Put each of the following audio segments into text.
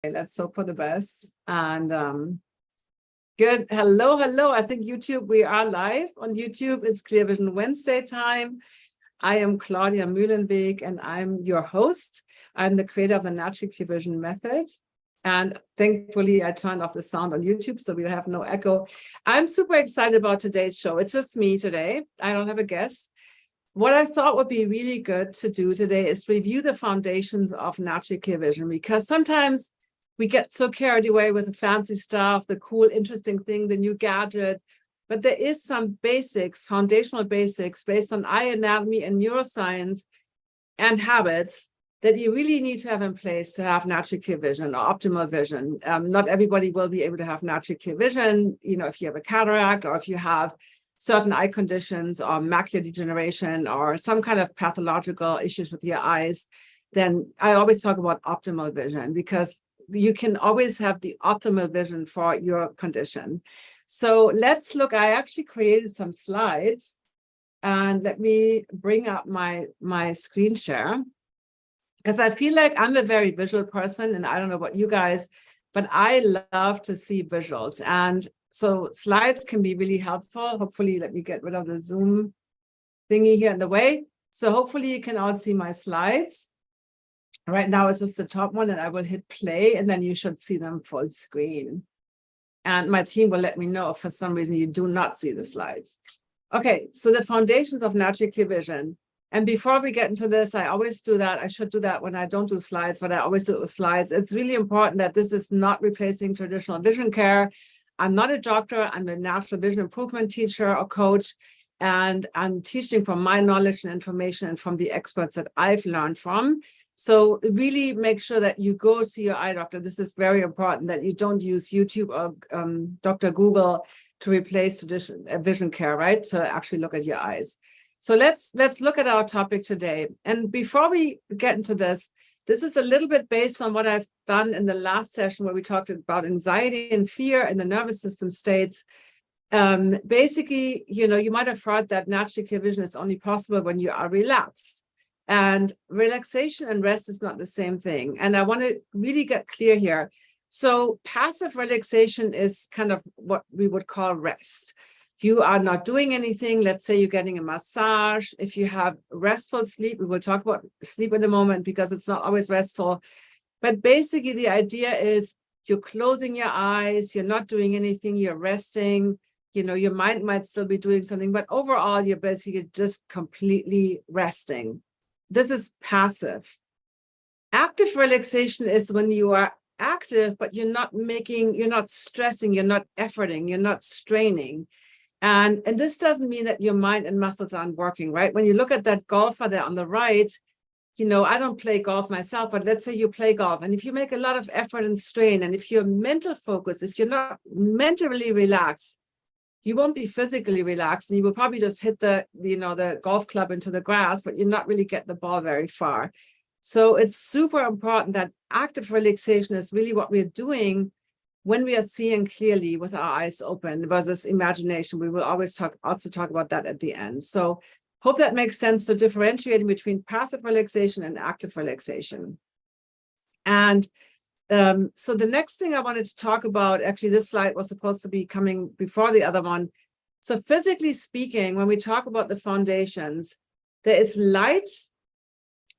Let's hope for the best. And good. Hello, hello. I think YouTube, we are live on YouTube. It's Clear Vision Wednesday time. I am Claudia Mühlenweg, and I'm your host. I'm the creator of the Natural Clear Vision Method. And thankfully, I turned off the sound on YouTube, so we have no echo. I'm super excited about today's show. It's just me today. I don't have a guest. What I thought would be really good to do today is review the foundations of natural clear vision, because sometimes we get so carried away with the fancy stuff, the cool, interesting thing, the new gadget. But there is some basics, foundational basics based on eye anatomy and neuroscience and habits that you really need to have in place to have natural clear vision or optimal vision. Not everybody will be able to have natural clear vision. You know, if you have a cataract or if you have certain eye conditions or macular degeneration or some kind of pathological issues with your eyes, then I always talk about optimal vision, because you can always have the optimal vision for your condition. So let's look. I actually created some slides, and let me bring up my screen share, because I feel like I'm a very visual person, and I don't know about you guys, but I love to see visuals. And so slides can be really helpful. Hopefully, let me get rid of the Zoom thingy here in the way. So hopefully you can all see my slides. Right now it's just the top one, and I will hit play, and then you should see them full screen. And my team will let me know if for some reason you do not see the slides. Okay, so the foundations of natural clear vision. And before we get into this, I always do that. I should do that when I don't do slides, but I always do it with slides. It's really important that this is not replacing traditional vision care. I'm not a doctor. I'm a natural vision improvement teacher or coach, and I'm teaching from my knowledge and information and from the experts that I've learned from. So really make sure that you go see your eye doctor. This is very important, that you don't use YouTube or Dr. Google to replace traditional vision care, right? To actually look at your eyes. So let's look at our topic today. And before we get into this is a little bit based on what I've done in the last session, where we talked about anxiety and fear in the nervous system states. Basically, you know, you might have heard that natural clear vision is only possible when you are relaxed. And relaxation and rest is not the same thing. And I want to really get clear here. So passive relaxation is kind of what we would call rest. You are not doing anything. Let's say you're getting a massage. If you have restful sleep, we will talk about sleep in a moment, because it's not always restful. But basically, the idea is you're closing your eyes, you're not doing anything, you're resting. You know, your mind might still be doing something, but overall, you're basically just completely resting. This is passive. Active relaxation is when you are active, but you're not stressing, you're not efforting, you're not straining. And this doesn't mean that your mind and muscles aren't working, right? When you look at that golfer there on the right, you know, I don't play golf myself, but let's say you play golf. And if you make a lot of effort and strain, and if you're mental focused, if you're not mentally relaxed, you won't be physically relaxed, and you will probably just hit the golf club into the grass, but you're not really getting the ball very far. So it's super important that active relaxation is really what we're doing when we are seeing clearly with our eyes open versus imagination. We will always also talk about that at the end. So hope that makes sense, to differentiating between passive relaxation and active relaxation. And so the next thing I wanted to talk about, actually this slide was supposed to be coming before the other one. So physically speaking, when we talk about the foundations, there is light,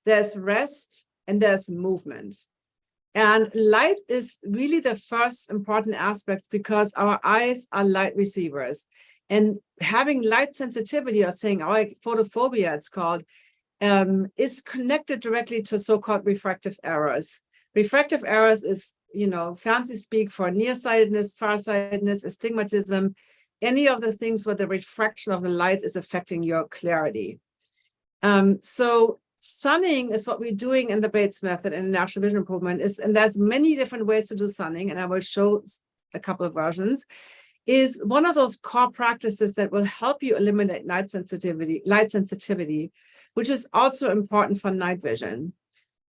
there's rest, and there's movement. And light is really the first important aspect, because our eyes are light receivers. And having light sensitivity, or saying photophobia, it's called, is connected directly to so-called refractive errors. Refractive errors is, you know, fancy speak for nearsightedness, farsightedness, astigmatism, any of the things where the refraction of the light is affecting your clarity. So sunning is what we're doing in the Bates method in natural vision improvement, and there's many different ways to do sunning, and I will show a couple of versions. Is one of those core practices that will help you eliminate light sensitivity, which is also important for night vision.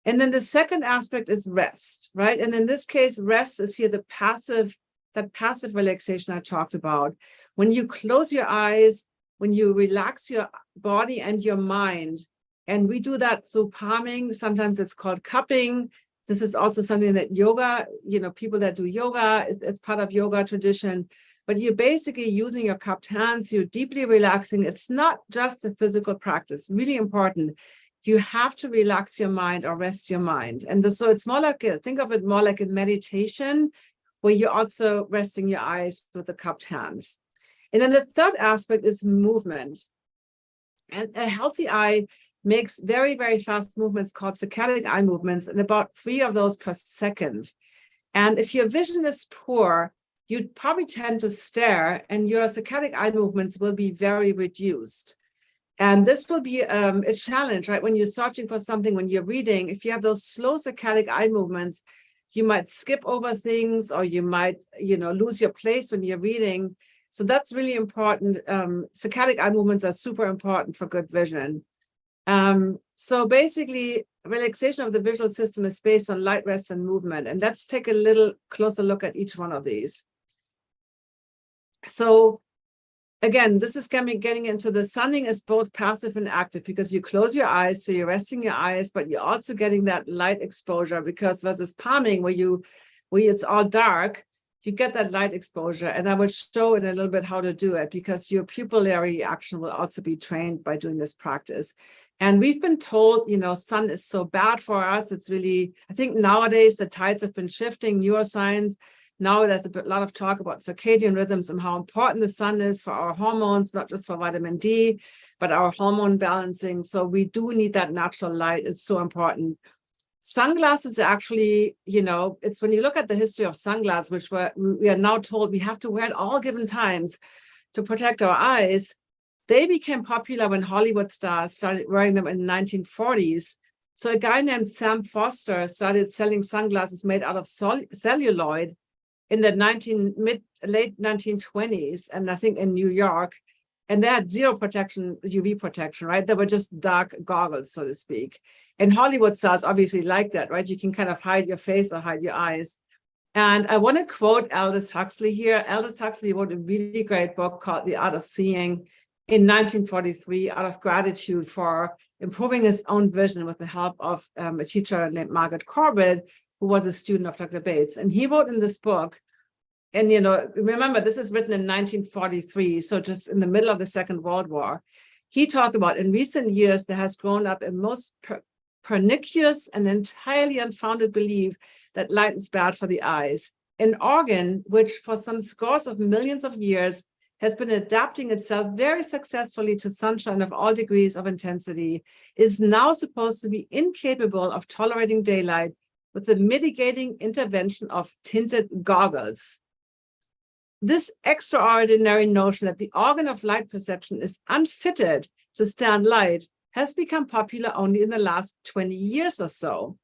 And then the second aspect is rest, right? And in this case, rest is here that passive relaxation I talked about. When you close your eyes, when you relax your body and your mind, and we do that through palming. Sometimes it's called cupping. This is also something that yoga, people that do yoga, it's part of yoga tradition. But you're basically using your cupped hands, you're deeply relaxing. It's not just a physical practice, really important. You have to relax your mind or rest your mind. And so it's more like, think of it more like a meditation, where you're also resting your eyes with the cupped hands. And then the third aspect is movement. And a healthy eye makes very, very fast movements called saccadic eye movements, and about 3 of those per second. And if your vision is poor, you'd probably tend to stare, and your saccadic eye movements will be very reduced. And this will be a challenge, right? When you're searching for something, when you're reading, if you have those slow saccadic eye movements, you might skip over things, or you might, lose your place when you're reading. So that's really important. Saccadic eye movements are super important for good vision. So basically, relaxation of the visual system is based on light, rest, and movement. And let's take a little closer look at each one of these. So again, this is getting into the sunning is both passive and active, because you close your eyes, so you're resting your eyes, but you're also getting that light exposure, because versus palming, where it's all dark, you get that light exposure. And I will show in a little bit how to do it, because your pupillary action will also be trained by doing this practice. And we've been told, sun is so bad for us. It's really, I think nowadays the tides have been shifting, neuroscience. Now there's a lot of talk about circadian rhythms and how important the sun is for our hormones, not just for vitamin D, but our hormone balancing. So we do need that natural light. It's so important. Sunglasses actually, it's when you look at the history of sunglasses, which we are now told we have to wear at all given times to protect our eyes. They became popular when Hollywood stars started wearing them in the 1940s. So a guy named Sam Foster started selling sunglasses made out of celluloid in the late 1920s, and I think in New York. And they had zero protection, UV protection, right? They were just dark goggles, so to speak. And Hollywood stars obviously like that, right? You can kind of hide your face or hide your eyes. And I want to quote Aldous Huxley here. Aldous Huxley wrote a really great book called The Art of Seeing in 1943, out of gratitude for improving his own vision with the help of a teacher named Margaret Corbett, who was a student of Dr. Bates. And he wrote in this book, and, remember, this is written in 1943, so just in the middle of the Second World War. He talked about, in recent years, there has grown up a most pernicious and entirely unfounded belief that light is bad for the eyes. An organ which, for some scores of millions of years, has been adapting itself very successfully to sunshine of all degrees of intensity, is now supposed to be incapable of tolerating daylight with the mitigating intervention of tinted goggles. This extraordinary notion that the organ of light perception is unfitted to stand light has become popular only in the last 20 years or so.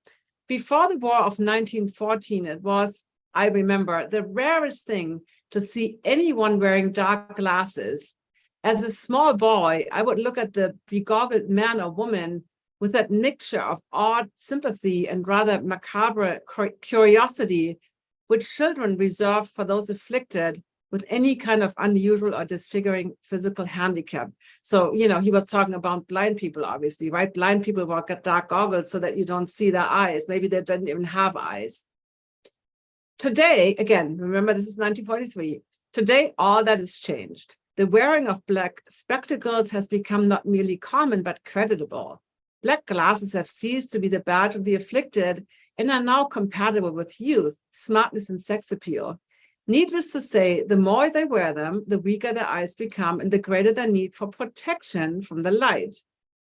Before the War of 1914, it was, I remember, the rarest thing to see anyone wearing dark glasses. As a small boy, I would look at the begoggled man or woman with that mixture of odd sympathy and rather macabre curiosity, which children reserve for those afflicted with any kind of unusual or disfiguring physical handicap. So, he was talking about blind people, obviously, right? Blind people wear dark goggles so that you don't see their eyes. Maybe they didn't even have eyes. Today, again, remember this is 1943. Today, all that has changed. The wearing of black spectacles has become not merely common, but creditable. Black glasses have ceased to be the badge of the afflicted and are now compatible with youth, smartness, and sex appeal. Needless to say, the more they wear them, the weaker their eyes become and the greater their need for protection from the light.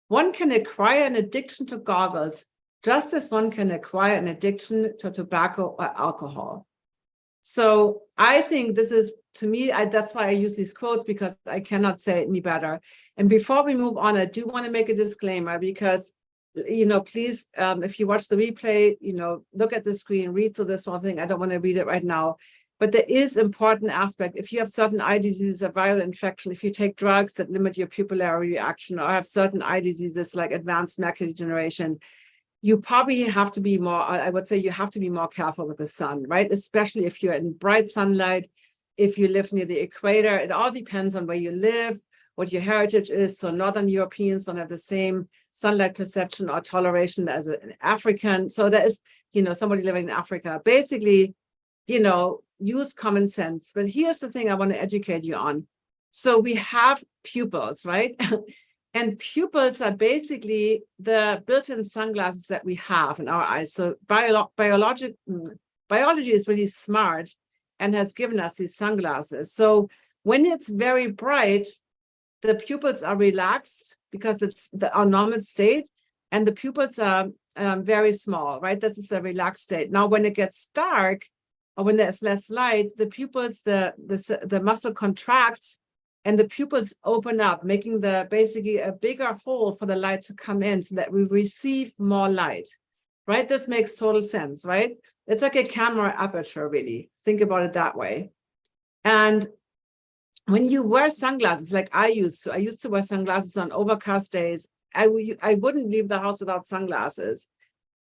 One can acquire an addiction to goggles just as one can acquire an addiction to tobacco or alcohol. So I think this is, to me, that's why I use these quotes, because I cannot say it any better. And before we move on, I do want to make a disclaimer, because please, if you watch the replay, look at the screen, read through this whole thing. I don't want to read it right now. But there is important aspect. If you have certain eye diseases, a viral infection, if you take drugs that limit your pupillary reaction, or have certain eye diseases like advanced macular degeneration, you probably have to be more, I would say you have to be more careful with the sun, right? Especially if you're in bright sunlight, if you live near the equator. It all depends on where you live, what your heritage is. So Northern Europeans don't have the same sunlight perception or toleration as an African. So there is, somebody living in Africa. Basically, use common sense. But here's the thing I want to educate you on. So we have pupils, right? And pupils are basically the built-in sunglasses that we have in our eyes. So biology is really smart and has given us these sunglasses. So when it's very bright, the pupils are relaxed because it's our normal state, and the pupils are very small, right? This is the relaxed state. Now, when it gets dark or when there's less light, the pupils, the muscle contracts, and the pupils open up, making basically a bigger hole for the light to come in so that we receive more light, right? This makes total sense, right? It's like a camera aperture, really. Think about it that way. And when you wear sunglasses, like I used to wear sunglasses on overcast days. I wouldn't leave the house without sunglasses.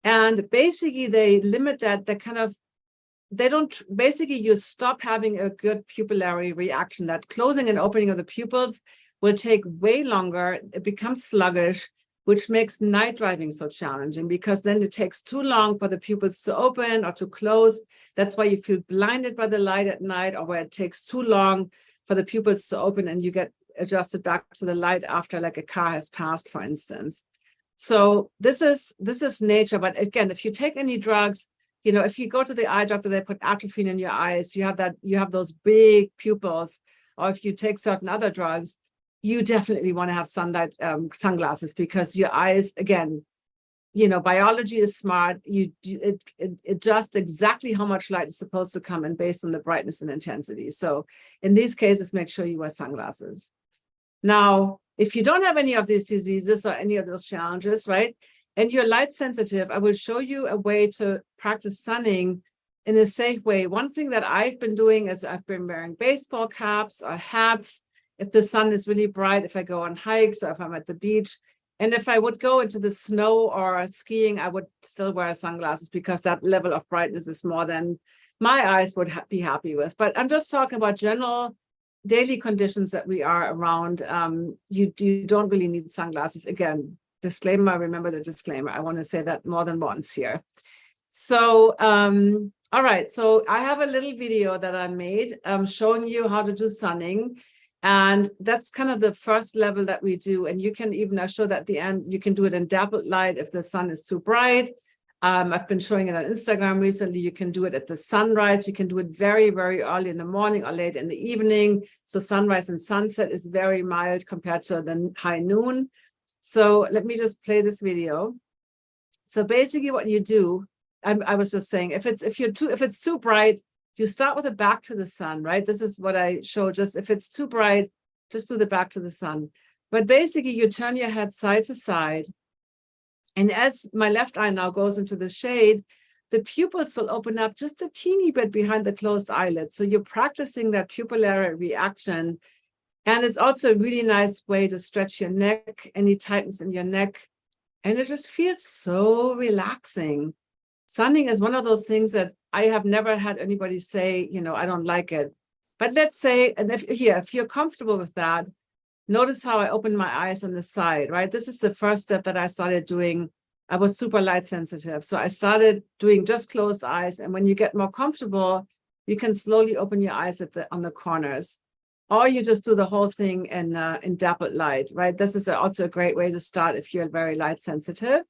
And basically they limit that, you stop having a good pupillary reaction. That closing and opening of the pupils will take way longer. It becomes sluggish, which makes night driving so challenging, because then it takes too long for the pupils to open or to close. That's why you feel blinded by the light at night, or where it takes too long for the pupils to open and you get adjusted back to the light after, like, a car has passed, for instance. So this is nature. But again, if you take any drugs, if you go to the eye doctor, they put atropine in your eyes, you have those big pupils. Or if you take certain other drugs, you definitely want to have sunglasses, because your eyes, again, biology is smart. It adjusts exactly how much light is supposed to come in based on the brightness and intensity. So in these cases, make sure you wear sunglasses. Now, if you don't have any of these diseases or any of those challenges, right, and you're light sensitive, I will show you a way to practice sunning in a safe way. One thing that I've been doing is I've been wearing baseball caps or hats if the sun is really bright, if I go on hikes or if I'm at the beach. And if I would go into the snow or skiing, I would still wear sunglasses, because that level of brightness is more than my eyes would be happy with. But I'm just talking about general daily conditions that we are around. You don't really need sunglasses. Again, disclaimer, remember the disclaimer. I want to say that more than once here. So, all right. So I have a little video that I made showing you how to do sunning. And that's kind of the first level that we do. And you can even, I show that at the end, you can do it in dappled light if the sun is too bright. I've been showing it on Instagram recently. You can do it at the sunrise. You can do it very, very early in the morning or late in the evening. So sunrise and sunset is very mild compared to the high noon. So let me just play this video. So basically what you do, I was just saying, if it's too bright, you start with the back to the sun, right? This is what I show. Just if it's too bright, just do the back to the sun. But basically you turn your head side to side. And as my left eye now goes into the shade, the pupils will open up just a teeny bit behind the closed eyelid. So you're practicing that pupillary reaction. And it's also a really nice way to stretch your neck, any tightness in your neck. And it just feels so relaxing. Sunning is one of those things that I have never had anybody say, I don't like it. But let's say, and if you're comfortable with that, notice how I open my eyes on the side, right? This is the first step that I started doing. I was super light sensitive. So I started doing just closed eyes. And when you get more comfortable, you can slowly open your eyes on the corners. Or you just do the whole thing in dappled light, right? This is also a great way to start if you're very light sensitive.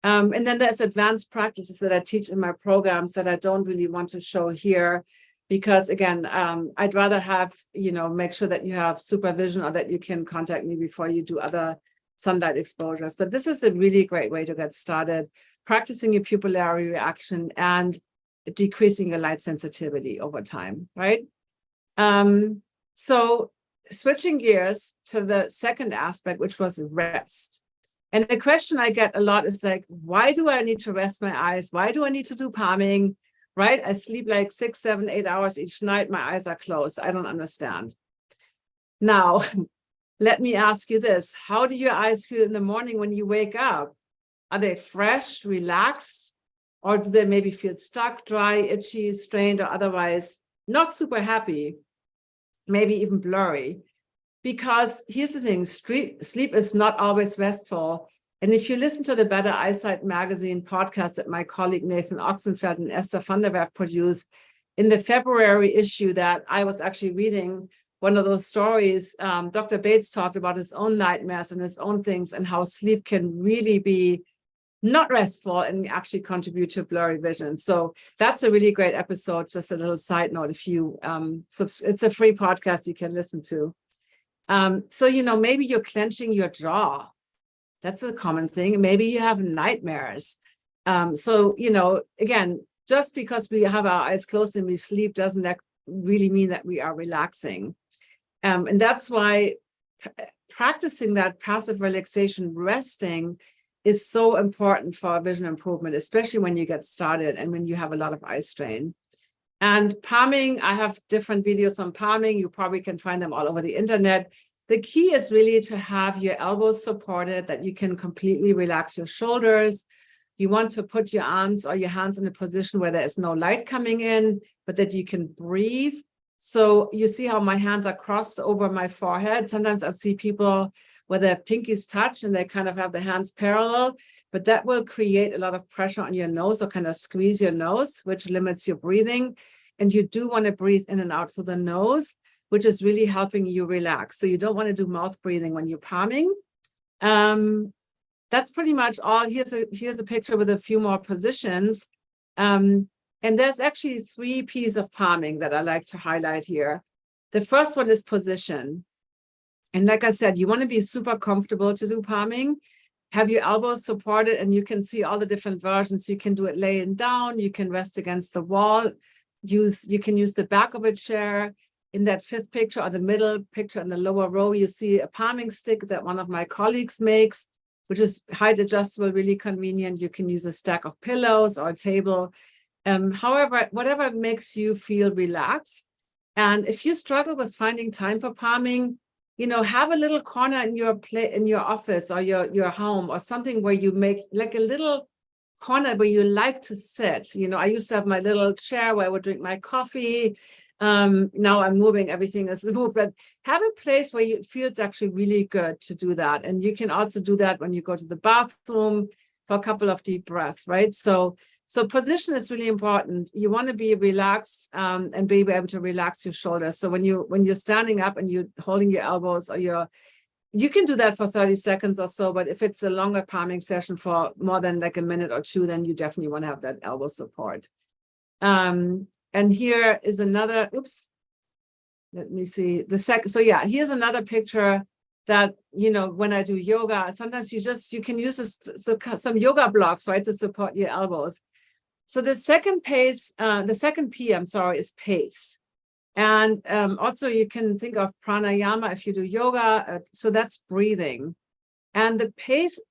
And then there's advanced practices that I teach in my programs that I don't really want to show here, because again, I'd rather have, make sure that you have supervision or that you can contact me before you do other sunlight exposures. But this is a really great way to get started, practicing your pupillary reaction and decreasing your light sensitivity over time, right? So switching gears to the second aspect, which was rest. And the question I get a lot is like, why do I need to rest my eyes? Why do I need to do palming, right? I sleep like 6, 7, 8 hours each night. My eyes are closed. I don't understand. Now, let me ask you this. How do your eyes feel in the morning when you wake up? Are they fresh, relaxed, or do they maybe feel stuck, dry, itchy, strained, or otherwise not super happy, maybe even blurry? Because here's the thing, sleep is not always restful. And if you listen to the Better Eyesight magazine podcast that my colleague Nathan Oxenfeld and Esther van der Werf produced, in the February issue that I was actually reading, one of those stories, Dr. Bates talked about his own nightmares and his own things and how sleep can really be not restful and actually contribute to blurry vision. So that's a really great episode. Just a little side note, if you, it's a free podcast you can listen to. So, maybe you're clenching your jaw. That's a common thing. Maybe you have nightmares. So, again, just because we have our eyes closed and we sleep doesn't really mean that we are relaxing. And that's why practicing that passive relaxation, resting, is so important for vision improvement, especially when you get started and when you have a lot of eye strain. And palming, I have different videos on palming. You probably can find them all over the internet. The key is really to have your elbows supported, that you can completely relax your shoulders. You want to put your arms or your hands in a position where there is no light coming in, but that you can breathe. So you see how my hands are crossed over my forehead. Sometimes I see people where their pinkies touch and they kind of have the hands parallel, but that will create a lot of pressure on your nose or kind of squeeze your nose, which limits your breathing. And you do want to breathe in and out through the nose, which is really helping you relax. So you don't want to do mouth breathing when you're palming. That's pretty much all. Here's a picture with a few more positions. And there's actually 3 P's of palming that I like to highlight here. The first one is position. And like I said, you want to be super comfortable to do palming. Have your elbows supported, and you can see all the different versions. You can do it laying down. You can rest against the wall. You can use the back of a chair. In that 5th picture or the middle picture in the lower row, you see a palming stick that one of my colleagues makes, which is height adjustable, really convenient. You can use a stack of pillows or a table. However, whatever makes you feel relaxed. And if you struggle with finding time for palming, have a little corner in your office or your home or something where you make like a little corner where you like to sit. I used to have my little chair where I would drink my coffee. Now I'm moving, everything is moved, but have a place where you feel it's actually really good to do that. And you can also do that when you go to the bathroom for a couple of deep breaths, right? So position is really important. You want to be relaxed and be able to relax your shoulders. So when you're standing up and you're holding your elbows or you can do that for 30 seconds or so, but if it's a longer palming session for more than like a minute or 2, then you definitely want to have that elbow support. And here is another, let me see the second. So yeah, here's another picture that, when I do yoga, sometimes you can use some yoga blocks, right, to support your elbows. So the second P, is pace. And also you can think of pranayama if you do yoga. So that's breathing. And the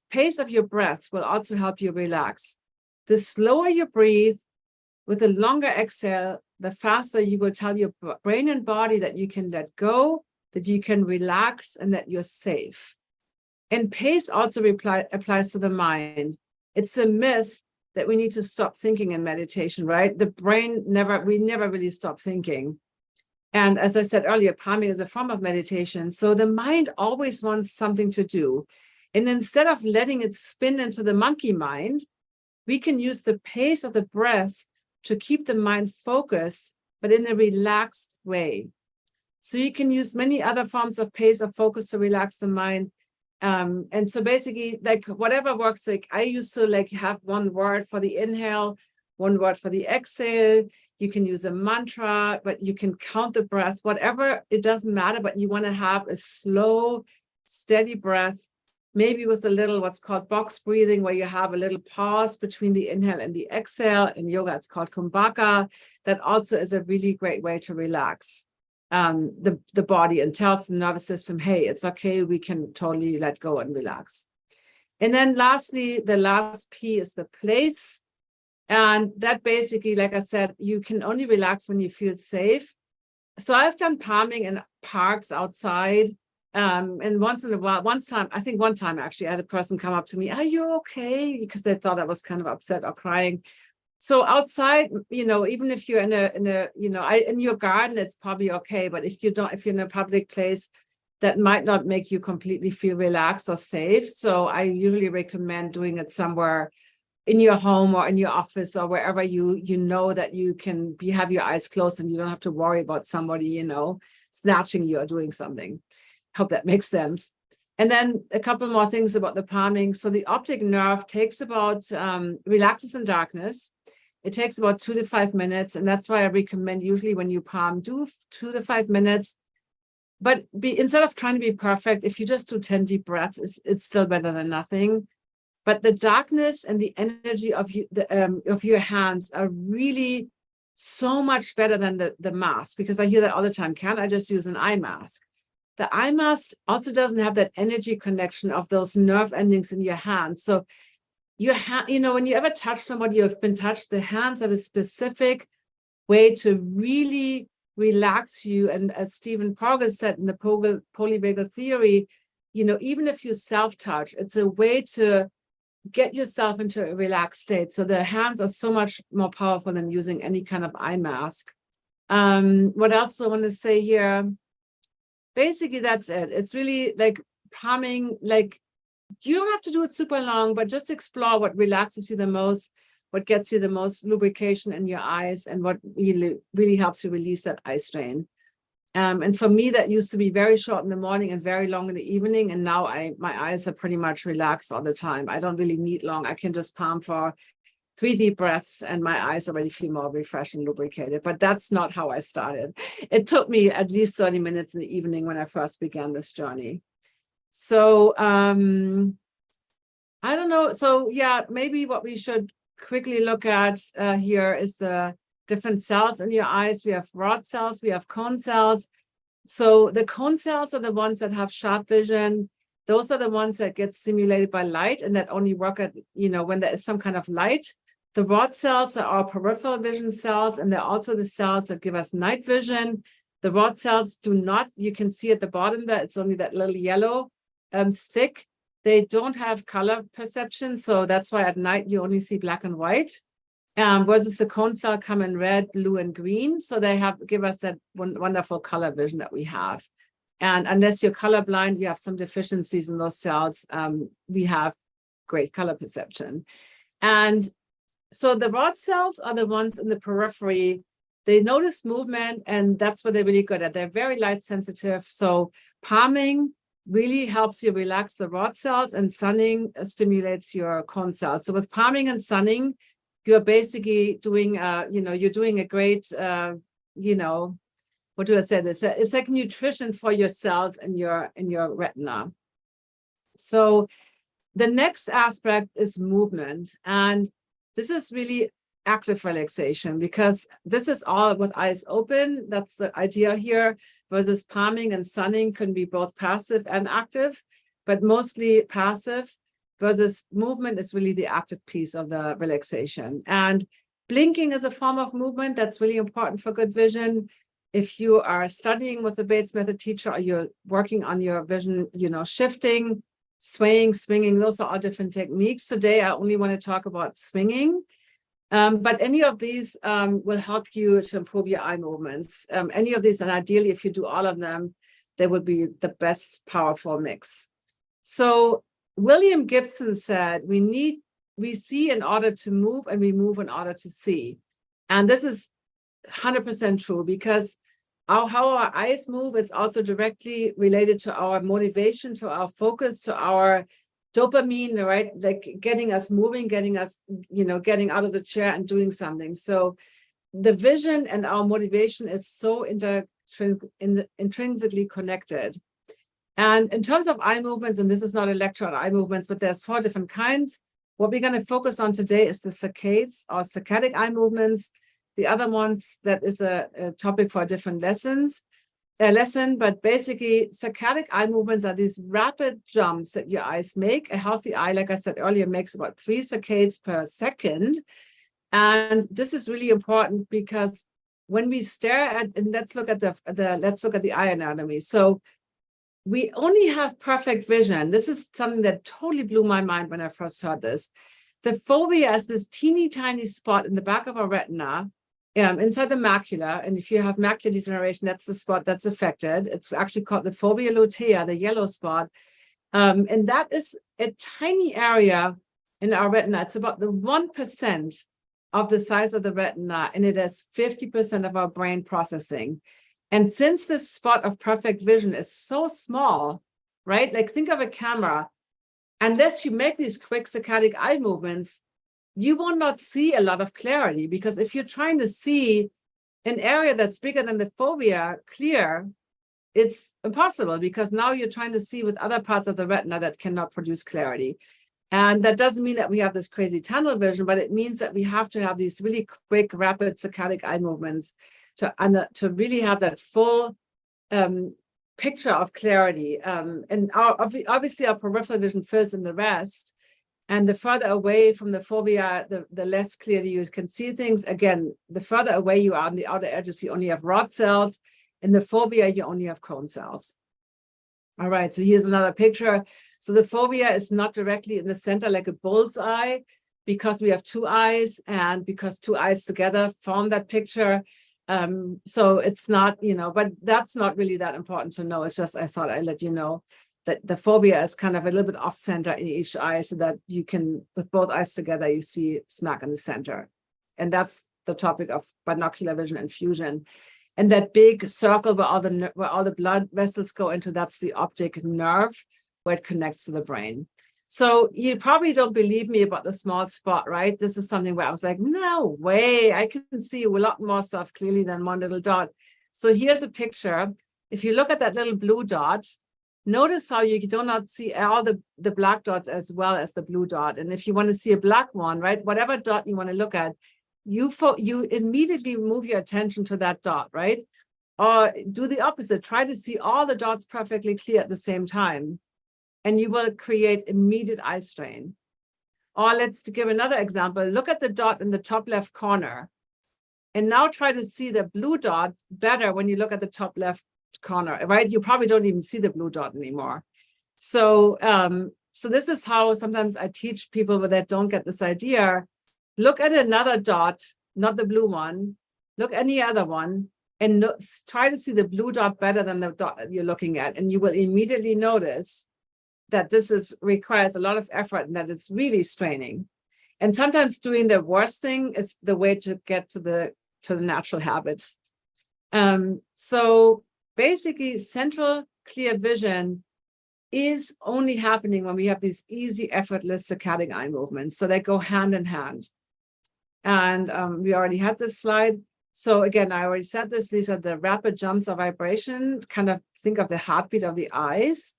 pace of your breath will also help you relax. The slower you breathe, with a longer exhale, the faster you will tell your brain and body that you can let go, that you can relax, and that you're safe. And pace also applies to the mind. It's a myth that we need to stop thinking in meditation, right? The brain we never really stop thinking. And as I said earlier, palming is a form of meditation. So the mind always wants something to do. And instead of letting it spin into the monkey mind, we can use the pace of the breath to keep the mind focused, but in a relaxed way. So you can use many other forms of pace or focus to relax the mind. And so basically, like whatever works, like I used to have one word for the inhale, one word for the exhale. You can use a mantra, but you can count the breath, whatever, it doesn't matter, but you want to have a slow, steady breath, maybe with a little what's called box breathing, where you have a little pause between the inhale and the exhale. In yoga, it's called kumbhaka. That also is a really great way to relax the body and tells the nervous system, hey, it's okay, we can totally let go and relax. And then lastly, the last P is the place. And that basically, like I said, you can only relax when you feel safe. So I've done palming in parks outside. And once in a while, one time actually, I had a person come up to me, are you okay? Because they thought I was kind of upset or crying. So outside, even if you're in your garden, it's probably okay. But if you're in a public place, that might not make you completely feel relaxed or safe. So I usually recommend doing it somewhere in your home or in your office or wherever you know that you can have your eyes closed and you don't have to worry about somebody, snatching you or doing something. Hope that makes sense. And then a couple more things about the palming. So the optic nerve takes about, relaxes in darkness. It takes about 2 to 5 minutes. And that's why I recommend usually when you palm, do 2 to 5 minutes. But instead of trying to be perfect, if you just do 10 deep breaths, it's still better than nothing. But the darkness and the energy of your hands are really so much better than the mask, because I hear that all the time. Can't I just use an eye mask? The eye mask also doesn't have that energy connection of those nerve endings in your hands. So when you ever touch somebody, you've been touched, the hands have a specific way to really relax you. And as Stephen Porges said in the polyvagal theory, even if you self-touch, it's a way to get yourself into a relaxed state. So the hands are so much more powerful than using any kind of eye mask. What else I want to say here? Basically, that's it. It's really like palming, like you don't have to do it super long, but just explore what relaxes you the most, what gets you the most lubrication in your eyes, and what really helps you release that eye strain. And for me, that used to be very short in the morning and very long in the evening. And now my eyes are pretty much relaxed all the time. I don't really need long. I can just palm for 3 deep breaths and my eyes already feel more refreshed and lubricated. But that's not how I started. It took me at least 30 minutes in the evening when I first began this journey. So I don't know. So yeah, maybe what we should quickly look at here is the different cells in your eyes. We have rod cells, we have cone cells. So the cone cells are the ones that have sharp vision. Those are the ones that get stimulated by light and that only work at, when there is some kind of light. The rod cells are our peripheral vision cells, and they're also the cells that give us night vision. The rod cells do not, you can see at the bottom that it's only that little yellow stick. They don't have color perception. So that's why at night you only see black and white. Versus the cone cell come in red, blue, and green. So they give us that wonderful color vision that we have. And unless you're colorblind, you have some deficiencies in those cells, we have great color perception. And so the rod cells are the ones in the periphery. They notice movement, and that's what they're really good at. They're very light sensitive. So palming really helps you relax the rod cells, and sunning stimulates your cone cells. So with palming and sunning, you're basically doing, you're doing a great, what do I say this? It's like nutrition for your cells in your retina. So the next aspect is movement. And this is really active relaxation, because this is all with eyes open. That's the idea here, versus palming and sunning can be both passive and active, but mostly passive, versus movement is really the active piece of the relaxation. And blinking is a form of movement that's really important for good vision. If you are studying with the Bates method teacher, or you're working on your vision, shifting, swaying, swinging, those are all different techniques. Today, I only want to talk about swinging. But any of these will help you to improve your eye movements. Any of these, and ideally, if you do all of them, they would be the best powerful mix. So William Gibson said, we see in order to move, and we move in order to see. And this is 100% true, because how our eyes move is also directly related to our motivation, to our focus, to our dopamine, right? Like getting us moving, getting us, getting out of the chair and doing something. So the vision and our motivation is so intrinsically connected. And in terms of eye movements, and this is not a lecture on eye movements, but there's 4 different kinds. What we're going to focus on today is the saccades, or saccadic eye movements. The other ones, that is a topic for a different lesson. But basically, saccadic eye movements are these rapid jumps that your eyes make. A healthy eye, like I said earlier, makes about 3 saccades per second. And this is really important, because when we stare at, and let's look at the eye anatomy. So we only have perfect vision. This is something that totally blew my mind when I first heard this. The fovea is this teeny tiny spot in the back of our retina inside the macula. And if you have macular degeneration, that's the spot that's affected. It's actually called the fovea lutea, the yellow spot. And that is a tiny area in our retina. It's about the 1% of the size of the retina, and it has 50% of our brain processing. And since this spot of perfect vision is so small, right? Like think of a camera. Unless you make these quick saccadic eye movements, you will not see a lot of clarity, because if you're trying to see an area that's bigger than the fovea clear, it's impossible, because now you're trying to see with other parts of the retina that cannot produce clarity. And that doesn't mean that we have this crazy tunnel vision, but it means that we have to have these really quick, rapid saccadic eye movements to really have that full picture of clarity. And obviously our peripheral vision fills in the rest. And the further away from the fovea, the less clearly you can see things. Again, the further away you are on the outer edges, you only have rod cells. In the fovea, you only have cone cells. All right, so here's another picture. So the fovea is not directly in the center like a bull's eye, because we have two eyes, and because two eyes together form that picture. So it's not, but that's not really that important to know. It's just, I thought I'd let you know that the fovea is kind of a little bit off center in each eye, so that you can, with both eyes together, you see smack in the center. And that's the topic of binocular vision and fusion. And that big circle where all the blood vessels go into, that's the optic nerve, where it connects to the brain. So you probably don't believe me about the small spot, right? This is something where I was like, no way, I can see a lot more stuff clearly than one little dot. So here's a picture. If you look at that little blue dot, notice how you do not see all the black dots as well as the blue dot. And if you want to see a black one, right, whatever dot you want to look at, you immediately move your attention to that dot, right? Or do the opposite. Try to see all the dots perfectly clear at the same time, and you will create immediate eye strain. Or let's give another example. Look at the dot in the top left corner, and now try to see the blue dot better when you look at the top left corner, right? You probably don't even see the blue dot anymore. So, so this is how sometimes I teach people that don't get this idea. Look at another dot, not the blue one. Look at any other one, and try to see the blue dot better than the dot that you're looking at. And you will immediately notice that this requires a lot of effort, and that it's really straining. And sometimes doing the worst thing is the way to get to the natural habits. So basically, central clear vision is only happening when we have these easy, effortless saccadic eye movements. So they go hand in hand. And we already had this slide. So again, I already said this, these are the rapid jumps of vibration. Kind of think of the heartbeat of the eyes.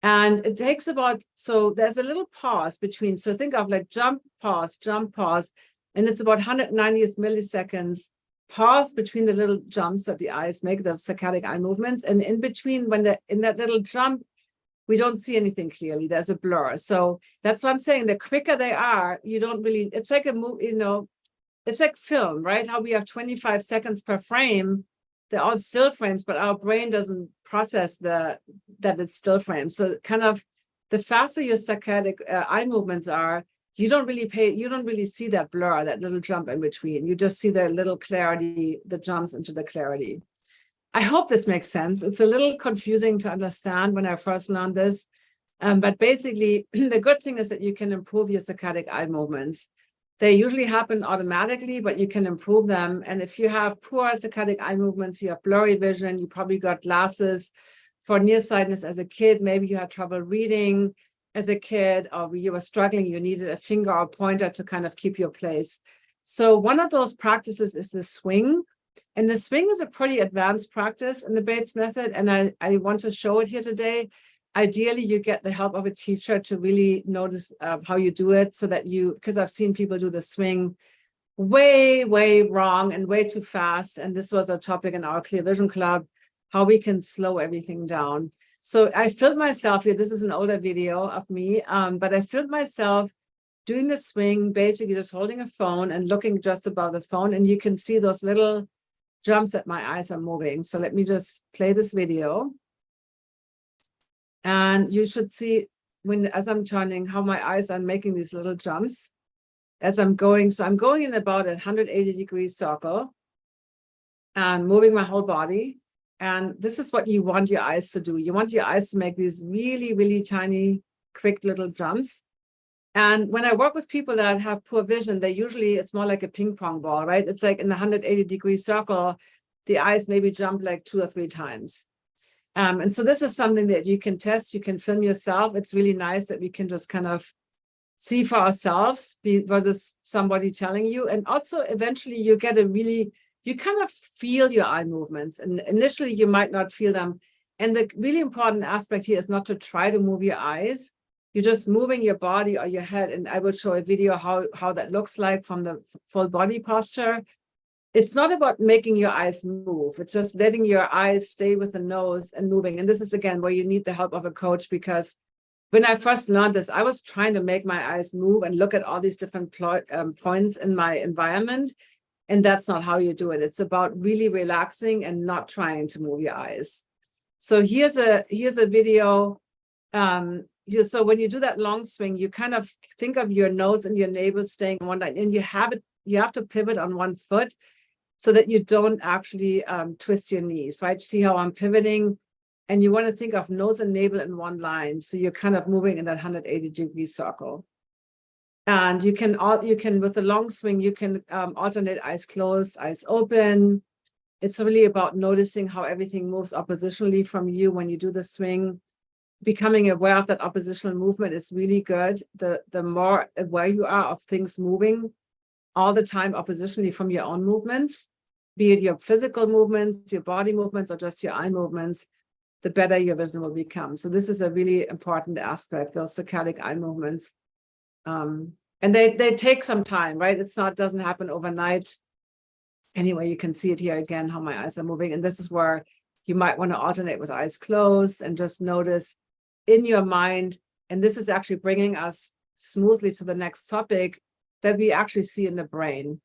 And it takes about, so there's a little pause between, so think of like jump, pause, and it's about 190th milliseconds pause between the little jumps that the eyes make, those saccadic eye movements. And in between, in that little jump, we don't see anything clearly. There's a blur. So that's what I'm saying. The quicker they are, you don't really, it's like a movie, it's like film, right? How we have 25 seconds per frame. They're all still frames, but our brain doesn't process that it's still frames. So kind of the faster your saccadic eye movements are, you don't really see that blur, that little jump in between. You just see the little clarity, the jumps into the clarity. I hope this makes sense. It's a little confusing to understand when I first learned this. But basically, the good thing is that you can improve your saccadic eye movements. They usually happen automatically, but you can improve them. And if you have poor saccadic eye movements, you have blurry vision, you probably got glasses for nearsightedness as a kid, maybe you had trouble reading as a kid, or you were struggling, you needed a finger or pointer to kind of keep your place. So one of those practices is the swing. And the swing is a pretty advanced practice in the Bates method. And I want to show it here today. Ideally, you get the help of a teacher to really notice how you do it, so that because I've seen people do the swing way, way wrong and way too fast. And this was a topic in our Clear Vision Club, how we can slow everything down. So I filmed myself here. This is an older video of me, but I filmed myself doing the swing, basically just holding a phone and looking just above the phone. And you can see those little jumps that my eyes are moving. So let me just play this video. And you should see as I'm turning, how my eyes are making these little jumps as I'm going. So I'm going in about a 180-degree circle. and moving my whole body. And this is what you want your eyes to do. You want your eyes to make these really, really tiny, quick little jumps. And when I work with people that have poor vision, it's more like a ping pong ball, right? It's like in the 180-degree circle, the eyes maybe jump like 2 or 3 times. And so this is something that you can test, you can film yourself. It's really nice that we can just kind of see for ourselves versus somebody telling you. And also eventually you get you kind of feel your eye movements. And initially you might not feel them. And the really important aspect here is not to try to move your eyes. You're just moving your body or your head. And I will show a video how that looks like from the full body posture. It's not about making your eyes move. It's just letting your eyes stay with the nose and moving. And this is, again, where you need the help of a coach, because when I first learned this, I was trying to make my eyes move and look at all these different points in my environment. And that's not how you do it. It's about really relaxing and not trying to move your eyes. So here's a video. So when you do that long swing, you kind of think of your nose and your navel staying on one line, and you have to pivot on one foot so that you don't actually twist your knees, right? See how I'm pivoting? And you want to think of nose and navel in one line. So you're kind of moving in that 180-degree circle. And you can, with the long swing, you can alternate eyes closed, eyes open. It's really about noticing how everything moves oppositionally from you when you do the swing. Becoming aware of that oppositional movement is really good. The more aware you are of things moving all the time oppositionally from your own movements, be it your physical movements, your body movements, or just your eye movements, the better your vision will become. So this is a really important aspect, those saccadic eye movements. And they take some time, right? Doesn't happen overnight. Anyway, you can see it here again, how my eyes are moving. And this is where you might want to alternate with eyes closed and just notice in your mind. And this is actually bringing us smoothly to the next topic that we actually see in the brain.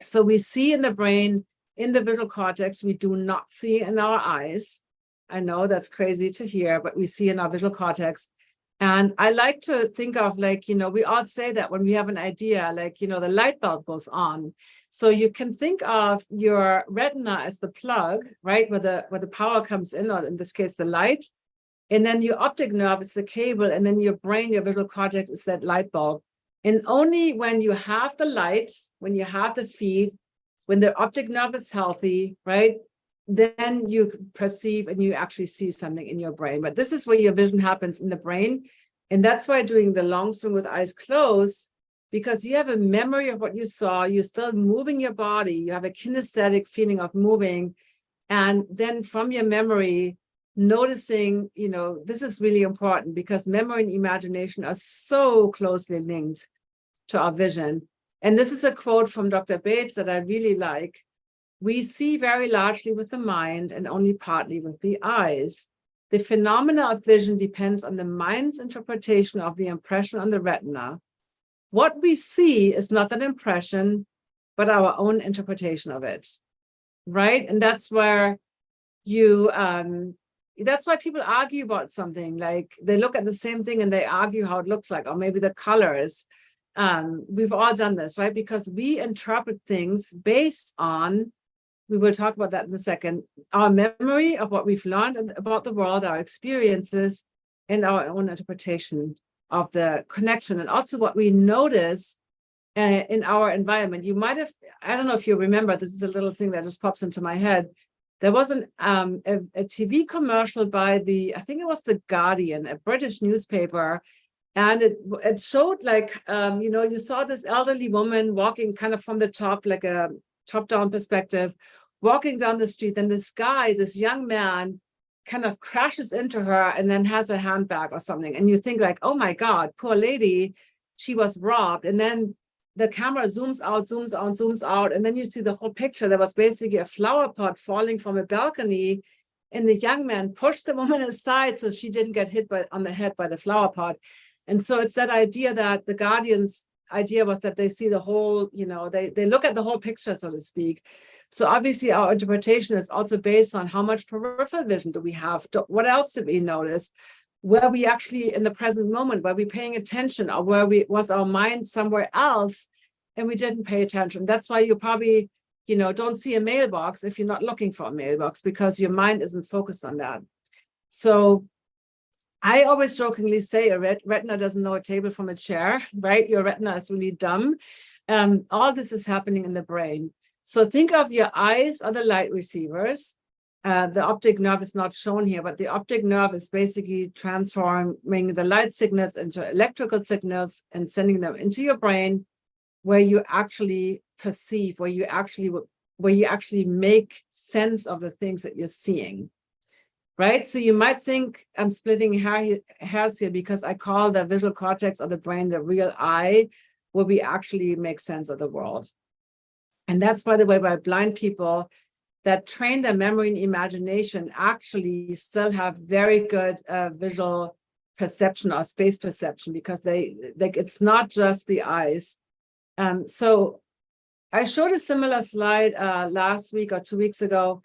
So we see in the brain, in the visual cortex, we do not see in our eyes. I know that's crazy to hear, but we see in our visual cortex. And I like to think of, like, we all say that when we have an idea, like, the light bulb goes on. So you can think of your retina as the plug, right? Where the power comes in, or in this case, the light. And then your optic nerve is the cable. And then your brain, your visual cortex is that light bulb. And only when you have the light, when you have the feed, when the optic nerve is healthy, right? Then you perceive and you actually see something in your brain. But this is where your vision happens, in the brain. And that's why doing the long swing with eyes closed, because you have a memory of what you saw, you're still moving your body, you have a kinesthetic feeling of moving. And then from your memory, noticing, this is really important, because memory and imagination are so closely linked to our vision. And this is a quote from Dr. Bates that I really like. We see very largely with the mind and only partly with the eyes. The phenomena of vision depends on the mind's interpretation of the impression on the retina. What we see is not an impression, but our own interpretation of it, right? And that's where that's why people argue about something. Like, they look at the same thing and they argue how it looks like, or maybe the colors. We've all done this, right? Because we interpret things based on, we will talk about that in a second, our memory of what we've learned about the world, our experiences, and our own interpretation of the connection, and also what we notice in our environment. You might have, I don't know if you remember, this is a little thing that just pops into my head. There was a TV commercial by I think it was The Guardian, a British newspaper. And it showed, like, you saw this elderly woman walking kind of from the top, like a top-down perspective, walking down the street. Then this guy, this young man, kind of crashes into her and then has a handbag or something. And you think, like, oh my God, poor lady, she was robbed. And then the camera zooms out, zooms out. And then you see the whole picture. There was basically a flower pot falling from a balcony. And the young man pushed the woman aside so she didn't get hit on the head by the flower pot. And so it's that idea that the Guardian's idea was that they see the whole, they look at the whole picture, so to speak. So obviously our interpretation is also based on how much peripheral vision do we have? What else did we notice? Were we actually in the present moment? Were we paying attention? Or was our mind somewhere else and we didn't pay attention? That's why you probably don't see a mailbox if you're not looking for a mailbox because your mind isn't focused on that. So I always jokingly say a retina doesn't know a table from a chair, right? Your retina is really dumb. All this is happening in the brain. So think of your eyes are the light receivers. The optic nerve is not shown here, but the optic nerve is basically transforming the light signals into electrical signals and sending them into your brain, where you actually perceive, where you actually make sense of the things that you're seeing. Right? So you might think I'm splitting hairs here because I call the visual cortex of the brain the real eye, where we actually make sense of the world. And that's, by the way, why blind people that train their memory and imagination actually still have very good visual perception or space perception, because it's not just the eyes. So I showed a similar slide last week or 2 weeks ago.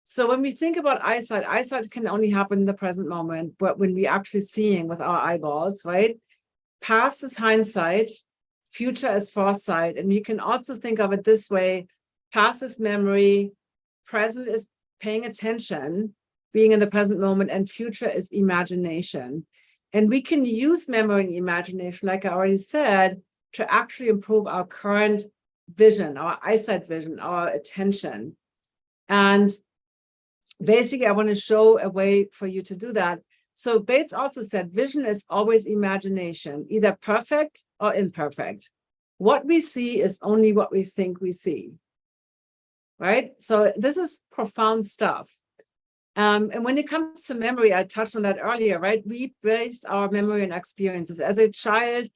So when we think about eyesight can only happen in the present moment, but when we're actually seeing with our eyeballs, right? Past is hindsight, future is foresight. And you can also think of it this way: past is memory, present is paying attention, being in the present moment, and future is imagination. And we can use memory and imagination, like I already said, to actually improve our current vision, our eyesight vision, our attention. And basically, I want to show a way for you to do that. So Bates also said, vision is always imagination, either perfect or imperfect. What we see is only what we think we see, right? So this is profound stuff. And when it comes to memory, I touched on that earlier, right? We based our memory on experiences. As a child,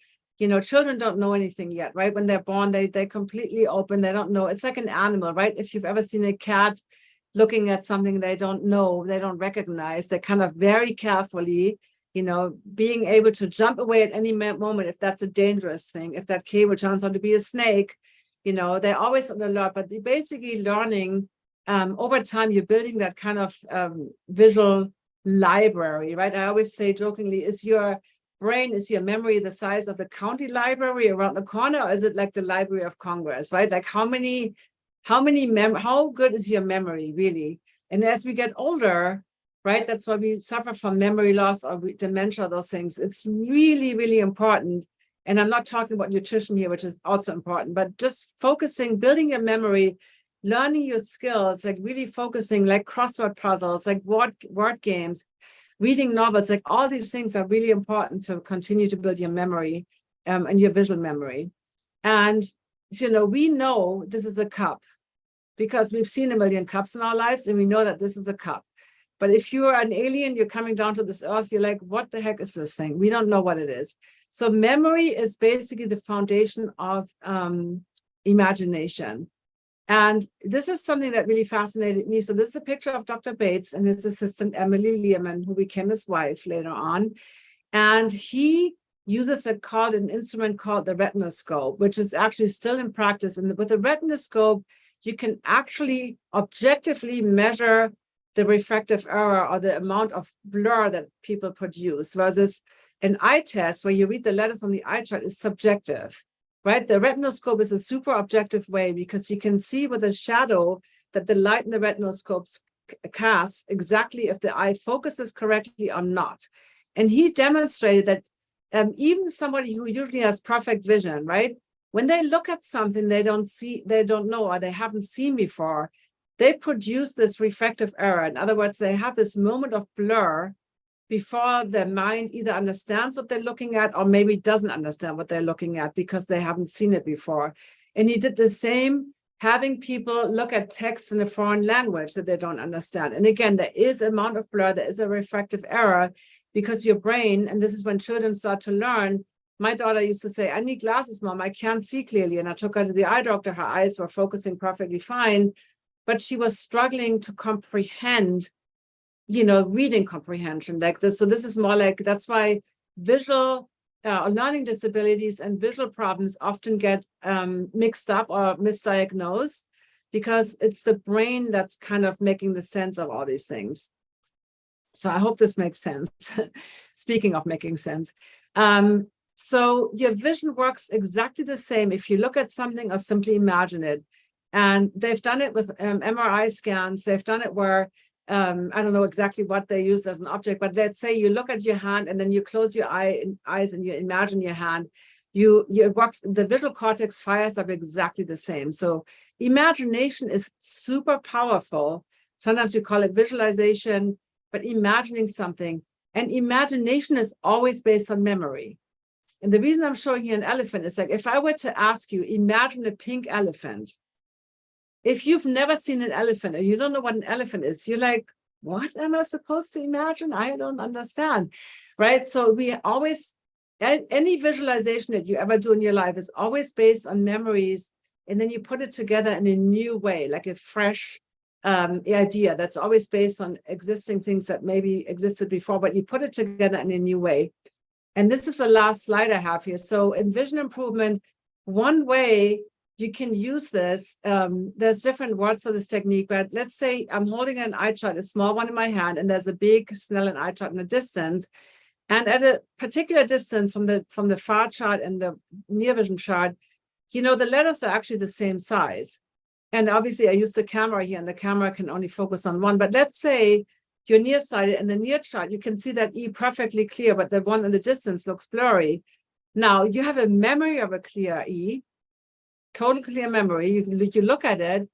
children don't know anything yet, right? When they're born, they're completely open. They don't know. It's like an animal, right? If you've ever seen a cat looking at something they don't know, they don't recognize, they kind of very carefully, being able to jump away at any moment if that's a dangerous thing, if that cable turns out to be a snake, they're always on alert. But they're basically learning over time, you're building that kind of visual library, right? I always say jokingly, is your memory the size of the county library around the corner, or is it like the Library of Congress, right? Like how good is your memory really? And as we get older, right, that's why we suffer from memory loss or dementia, those things. It's really, really important. And I'm not talking about nutrition here, which is also important, but just focusing, building your memory, learning your skills, like really focusing, like crossword puzzles, like word games, reading novels, like all these things are really important to continue to build your memory and your visual memory. And we know this is a cup because we've seen a million cups in our lives, and we know that this is a cup. But if you're an alien, you're coming down to this earth, you're like, what the heck is this thing? We don't know what it is. So memory is basically the foundation of imagination. And this is something that really fascinated me. So this is a picture of Dr. Bates and his assistant, Emily Learman, who became his wife later on. And he uses an instrument called the Retinoscope, which is actually still in practice. And with the Retinoscope, you can actually objectively measure the refractive error or the amount of blur that people produce, versus an eye test where you read the letters on the eye chart is subjective, right? The Retinoscope is a super objective way because you can see with a shadow that the light in the Retinoscope casts exactly if the eye focuses correctly or not. And he demonstrated that even somebody who usually has perfect vision, right? When they look at something they don't know, or they haven't seen before, they produce this refractive error. In other words, they have this moment of blur before their mind either understands what they're looking at or maybe doesn't understand what they're looking at because they haven't seen it before. And he did the same, having people look at text in a foreign language that they don't understand. And again, there is an amount of blur, there is a refractive error because your brain, and this is when children start to learn. My daughter used to say, I need glasses, Mom, I can't see clearly. And I took her to the eye doctor. Her eyes were focusing perfectly fine, but she was struggling to comprehend, reading comprehension like this. So this is more like, that's why visual learning disabilities and visual problems often get mixed up or misdiagnosed because it's the brain that's kind of making the sense of all these things. So I hope this makes sense. Speaking of making sense. So your vision works exactly the same if you look at something or simply imagine it. And they've done it with MRI scans. They've done it where, I don't know exactly what they use as an object, but let's say you look at your hand and then you close your eyes and you imagine your hand. It works, the visual cortex fires up exactly the same. So imagination is super powerful. Sometimes we call it visualization, but imagining something. And imagination is always based on memory. And the reason I'm showing you an elephant is like, if I were to ask you, imagine a pink elephant. If you've never seen an elephant or you don't know what an elephant is, you're like, what am I supposed to imagine? I don't understand, right? So we always, any visualization that you ever do in your life is always based on memories. And then you put it together in a new way, like a fresh idea that's always based on existing things that maybe existed before, but you put it together in a new way. And this is the last slide I have here. So in vision improvement, one way you can use this, there's different words for this technique, but let's say I'm holding an eye chart, a small one in my hand, and there's a big Snellen eye chart in the distance. And at a particular distance from the far chart and the near vision chart, the letters are actually the same size. And obviously I use the camera here and the camera can only focus on one. But let's say you're nearsighted and the near chart, you can see that E perfectly clear, but the one in the distance looks blurry. Now you have a memory of a clear E, total clear memory. You look at it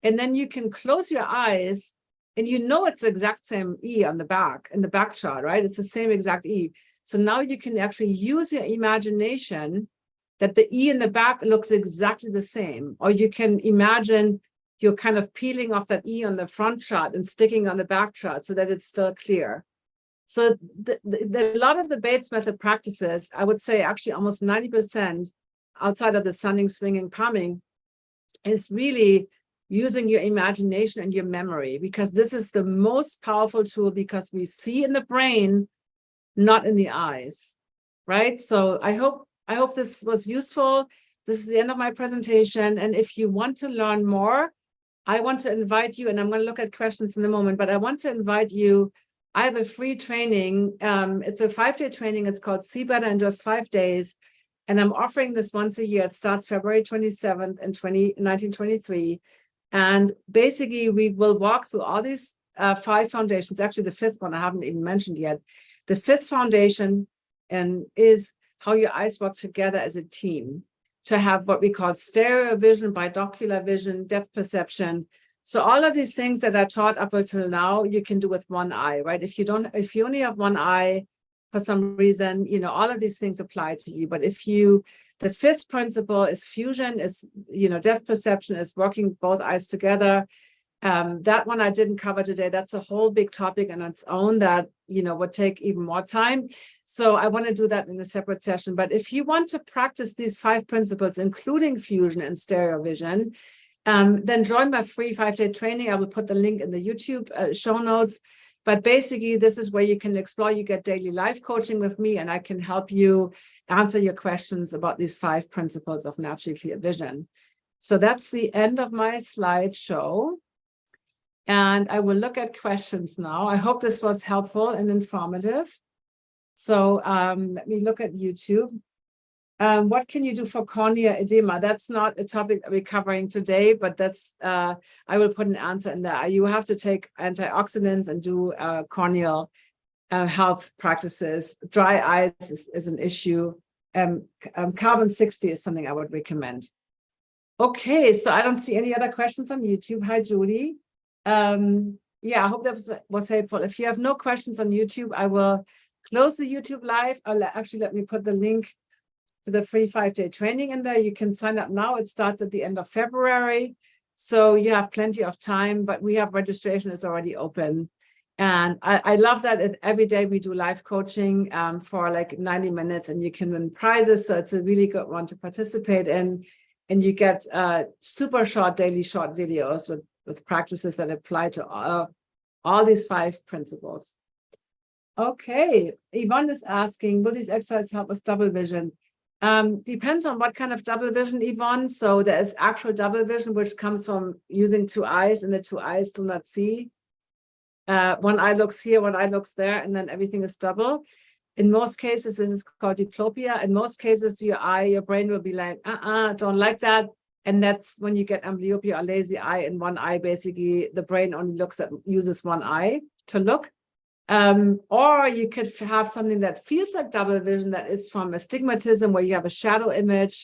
and then you can close your eyes and it's the exact same E on the back, in the back chart, right? It's the same exact E. So now you can actually use your imagination that the E in the back looks exactly the same. Or you can imagine you're kind of peeling off that E on the front chart and sticking on the back chart so that it's still clear. So a lot of the Bates method practices, I would say actually almost 90% outside of the sunning, swinging, palming, is really using your imagination and your memory, because this is the most powerful tool because we see in the brain, not in the eyes, right? So I hope this was useful. This is the end of my presentation. And if you want to learn more, I want to invite you, and I'm going to look at questions in a moment, but I want to invite you. I have a free training. It's a 5-day training. It's called See Better in Just 5 Days. And I'm offering this once a year. It starts February 27th in 1923. And basically, we will walk through all these 5 foundations. Actually, the 5th one I haven't even mentioned yet. The 5th foundation is how your eyes work together as a team to have what we call stereo vision, binocular vision, depth perception. So all of these things that I taught up until now, you can do with one eye, right? If you only have one eye for some reason, all of these things apply to you. But the 5th principle is fusion, is, depth perception, is working both eyes together. That one I didn't cover today. That's a whole big topic on its own that, would take even more time. So I want to do that in a separate session. But if you want to practice these 5 principles, including fusion and stereo vision, then join my free 5-day training. I will put the link in the YouTube show notes. But basically, this is where you can explore. You get daily life coaching with me, and I can help you answer your questions about these 5 principles of naturally clear vision. So that's the end of my slideshow. And I will look at questions now. I hope this was helpful and informative. So let me look at YouTube. What can you do for cornea edema? That's not a topic that we're covering today, but that's I will put an answer in there. You have to take antioxidants and do corneal health practices. Dry eyes is an issue. Carbon 60 is something I would recommend. Okay, so I don't see any other questions on YouTube. Hi, Julie. Yeah, I hope that was helpful. If you have no questions on YouTube, I will close the YouTube live. Actually, let me put the link to the free 5-day training in there. You can sign up now. It starts at the end of February. So you have plenty of time, but we have registration is already open. And I love that every day we do live coaching for like 90 minutes and you can win prizes. So it's a really good one to participate in. And you get super short, daily short videos with practices that apply to all these 5 principles. Okay, Yvonne is asking, will these exercises help with double vision? Depends on what kind of double vision, Yvonne. So there is actual double vision, which comes from using 2 eyes, and the 2 eyes do not see. One eye looks here, one eye looks there, and then everything is double. In most cases, this is called diplopia. In most cases, your brain will be like, don't like that. And that's when you get amblyopia or lazy eye in one eye, basically the brain only uses one eye to look. Or you could have something that feels like double vision that is from astigmatism, where you have a shadow image.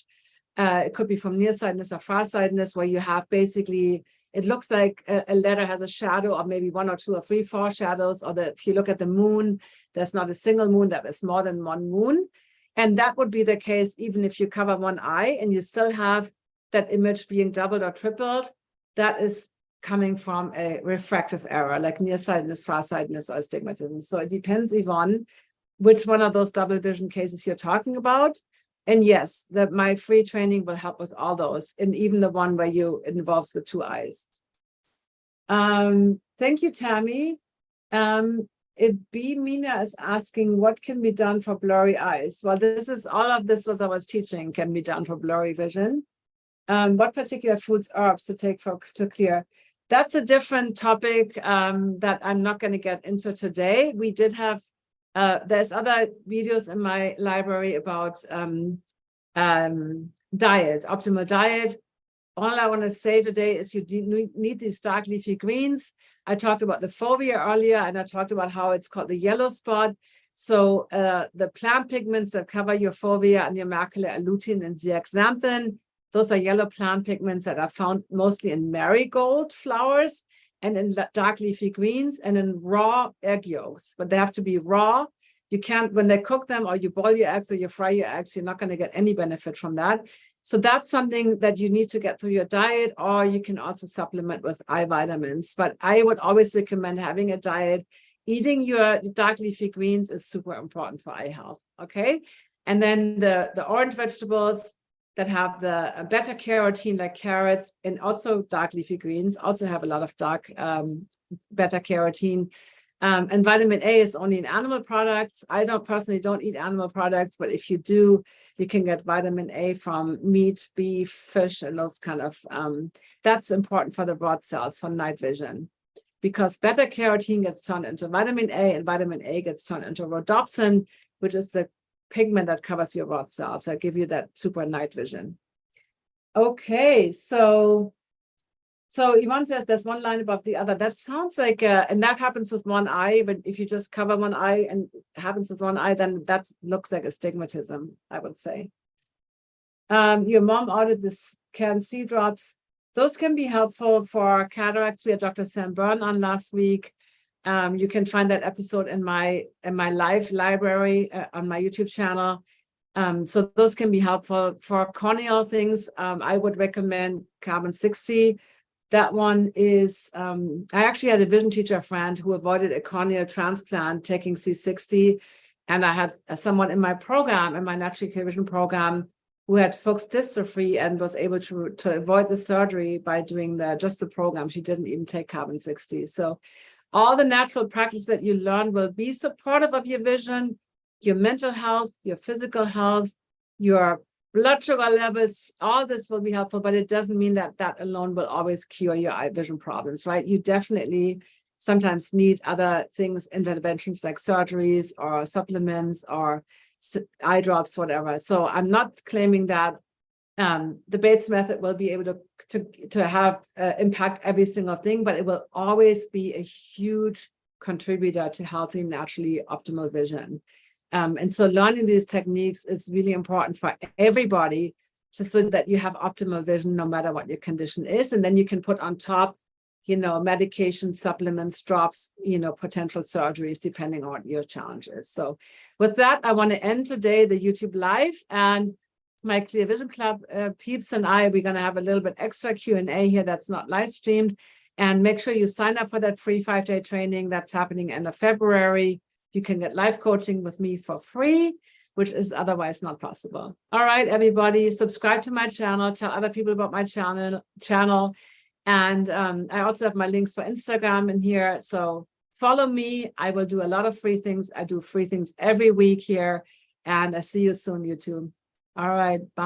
It could be from nearsightedness or farsightedness, where you have basically, it looks like a letter has a shadow of maybe 1 or 2 or 3 foreshadows, or if you look at the moon, there's not a single moon, that is more than one moon. And that would be the case even if you cover one eye and you still have that image being doubled or tripled. That is coming from a refractive error, like nearsightedness, farsightedness, or astigmatism. So it depends, Yvonne, which one of those double vision cases you're talking about. And yes, my free training will help with all those, and even the one where it involves the 2 eyes. Thank you, Tammy. If B. Mina is asking what can be done for blurry eyes. Well, all of this what I was teaching can be done for blurry vision. What particular foods, herbs to take to clear? That's a different topic that I'm not going to get into today. We did have, there's other videos in my library about diet, optimal diet. All I want to say today is you need these dark leafy greens. I talked about the fovea earlier, and I talked about how it's called the yellow spot. So the plant pigments that cover your fovea and your macula are lutein and zeaxanthin. Those are yellow plant pigments that are found mostly in marigold flowers and in dark leafy greens and in raw egg yolks, but they have to be raw. You can't, when they cook them or you boil your eggs or you fry your eggs, you're not going to get any benefit from that. So that's something that you need to get through your diet, or you can also supplement with eye vitamins. But I would always recommend having a diet. Eating your dark leafy greens is super important for eye health, okay? And then the orange vegetables that have the beta carotene, like carrots, and also dark leafy greens, also have a lot of dark beta carotene. And vitamin A is only in animal products. I personally don't eat animal products, but if you do, you can get vitamin A from meat, beef, fish, and those kind of, that's important for the rod cells, for night vision, because beta carotene gets turned into vitamin A, and vitamin A gets turned into rhodopsin, which is the pigment that covers your rod cells that give you that super night vision. Okay, so Yvonne says there's one line above the other. That sounds like, and that happens with one eye, but if you just cover one eye and it happens with one eye, then that looks like astigmatism, I would say. Your mom ordered this CanC drops. Those can be helpful for cataracts. We had Dr. Sam Byrne on last week. You can find that episode in my live library on my YouTube channel. So those can be helpful for corneal things. I would recommend carbon 60. That one is, I actually had a vision teacher friend who avoided a corneal transplant taking C60. And I had someone in my program, in my natural vision program, who had Fuchs dystrophy and was able to avoid the surgery by doing just the program. She didn't even take carbon 60. So all the natural practice that you learn will be supportive of your vision, your mental health, your physical health, your blood sugar levels. All this will be helpful, but it doesn't mean that that alone will always cure your eye vision problems, right? You definitely sometimes need other things, interventions like surgeries or supplements or eye drops, whatever. So I'm not claiming that the Bates method will be able to have impact every single thing, but it will always be a huge contributor to healthy, naturally optimal vision. And so learning these techniques is really important for everybody, just so that you have optimal vision no matter what your condition is. And then you can put on top, medication, supplements, drops, potential surgeries, depending on what your challenge is. So with that, I want to end today the YouTube live, and my Clear Vision Club peeps and I, we're going to have a little bit extra Q&A here that's not live streamed. And make sure you sign up for that free 5-day training that's happening end of February. You can get live coaching with me for free, which is otherwise not possible. All right, everybody, subscribe to my channel, tell other people about my channel. And I also have my links for Instagram in here. So follow me. I will do a lot of free things. I do free things every week here. And I see you soon, YouTube. All right, bye.